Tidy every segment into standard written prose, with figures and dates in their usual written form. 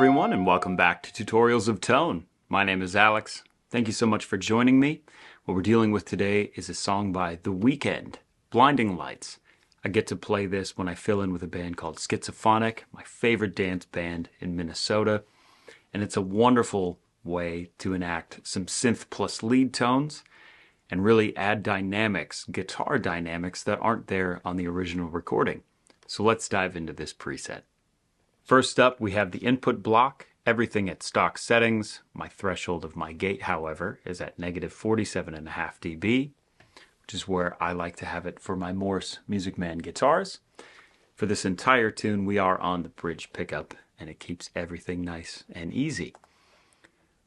everyone, and welcome back to Tutorials of Tone. My name is Alex. Thank you so much for joining me. What we're dealing with today is a song by The Weeknd, Blinding Lights. I get to play this when I fill in with a band called Schizophonic, my favorite dance band in Minnesota, and it's a wonderful way to enact some synth plus lead tones and really add dynamics, guitar dynamics that aren't there on the original recording. So let's dive into this preset. First up, we have the input block, everything at stock settings. My threshold of my gate, however, is at negative 47.5 dB, which is where I like to have it for my Morse Music Man guitars. For this entire tune, we are on the bridge pickup, and it keeps everything nice and easy.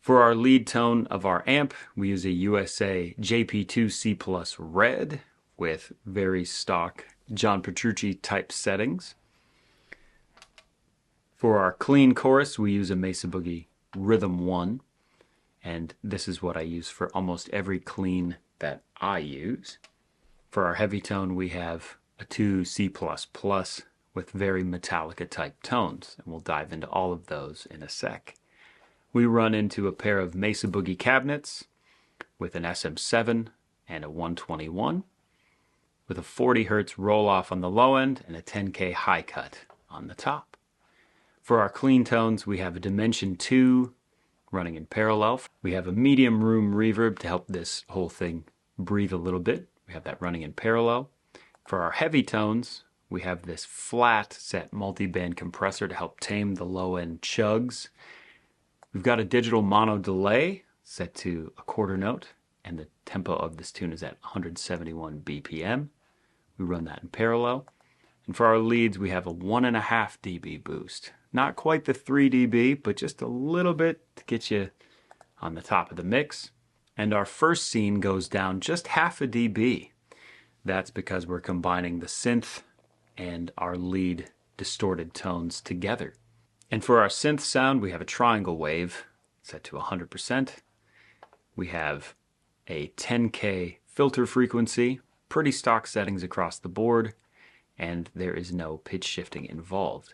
For our lead tone of our amp, we use a USA JP2C Plus Red with very stock John Petrucci type settings. For our clean chorus, we use a Mesa Boogie Rhythm 1, and this is what I use for almost every clean that I use. For our heavy tone, we have a 2C++ with very Metallica type tones, and we'll dive into all of those in a sec. We run into a pair of Mesa Boogie cabinets with an SM7 and a 121, with a 40 Hz roll-off on the low end and a 10K high cut on the top. For our clean tones, we have a Dimension 2 running in parallel. We have a medium room reverb to help this whole thing breathe a little bit. We have that running in parallel. For our heavy tones, we have this flat set multi-band compressor to help tame the low-end chugs. We've got a digital mono delay set to a quarter note, and the tempo of this tune is at 171 BPM. We run that in parallel. And for our leads, we have a 1.5 dB boost. Not quite the 3 dB, but just a little bit to get you on the top of the mix. And our first scene goes down just 0.5 dB. That's because we're combining the synth and our lead distorted tones together. And for our synth sound, we have a triangle wave set to 100%. We have a 10K filter frequency, pretty stock settings across the board, and there is no pitch shifting involved.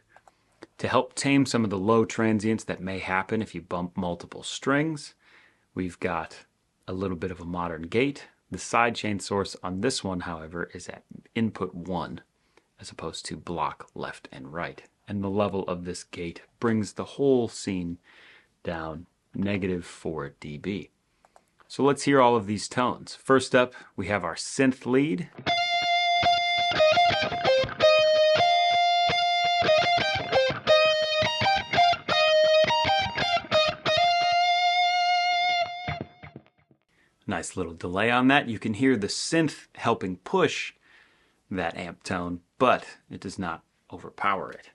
To help tame some of the low transients that may happen if you bump multiple strings, we've got a little bit of a modern gate. The sidechain source on this one, however, is at input 1 as opposed to block left and right. And the level of this gate brings the whole scene down negative 4 dB. So let's hear all of these tones. First up, we have our synth lead. Nice little delay on that. You can hear the synth helping push that amp tone, but it does not overpower it.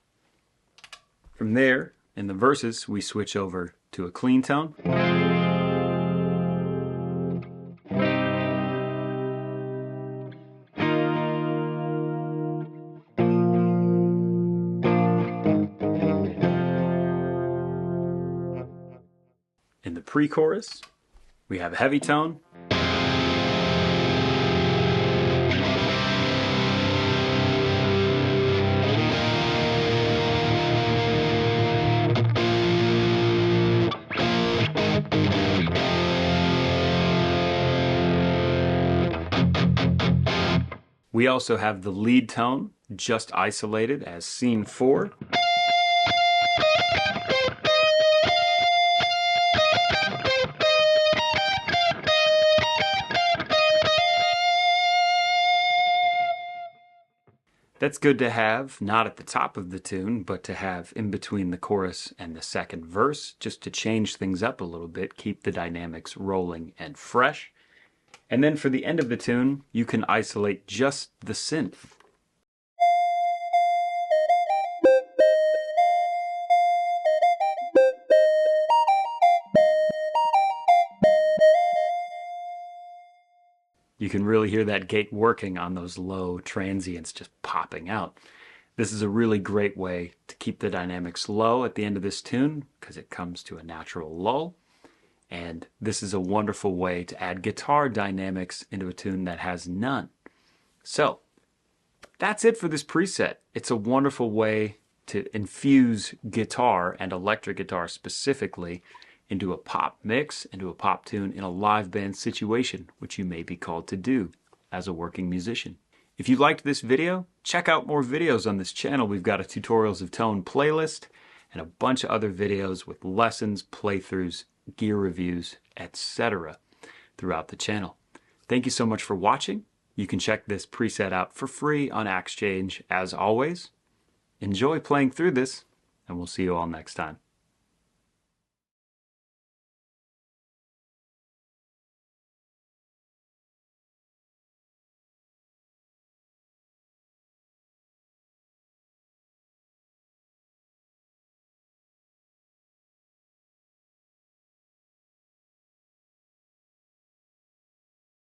From there, in the verses, we switch over to a clean tone. In the pre-chorus, we have a heavy tone. We also have the lead tone just isolated as scene 4. That's good to have, not at the top of the tune, but to have in between the chorus and the second verse, just to change things up a little bit, keep the dynamics rolling and fresh. And then for the end of the tune, you can isolate just the synth. You can really hear that gate working on those low transients just popping out. This is a really great way to keep the dynamics low at the end of this tune because it comes to a natural lull. And this is a wonderful way to add guitar dynamics into a tune that has none. So that's it for this preset. It's a wonderful way to infuse guitar and electric guitar specifically into a pop mix, into a pop tune in a live band situation, which you may be called to do as a working musician. If you liked this video, check out more videos on this channel. We've got a Tutorials of Tone playlist and a bunch of other videos with lessons, playthroughs, gear reviews, etc. throughout the channel. Thank you so much for watching. You can check this preset out for free on Exchange as always. Enjoy playing through this, and we'll see you all next time.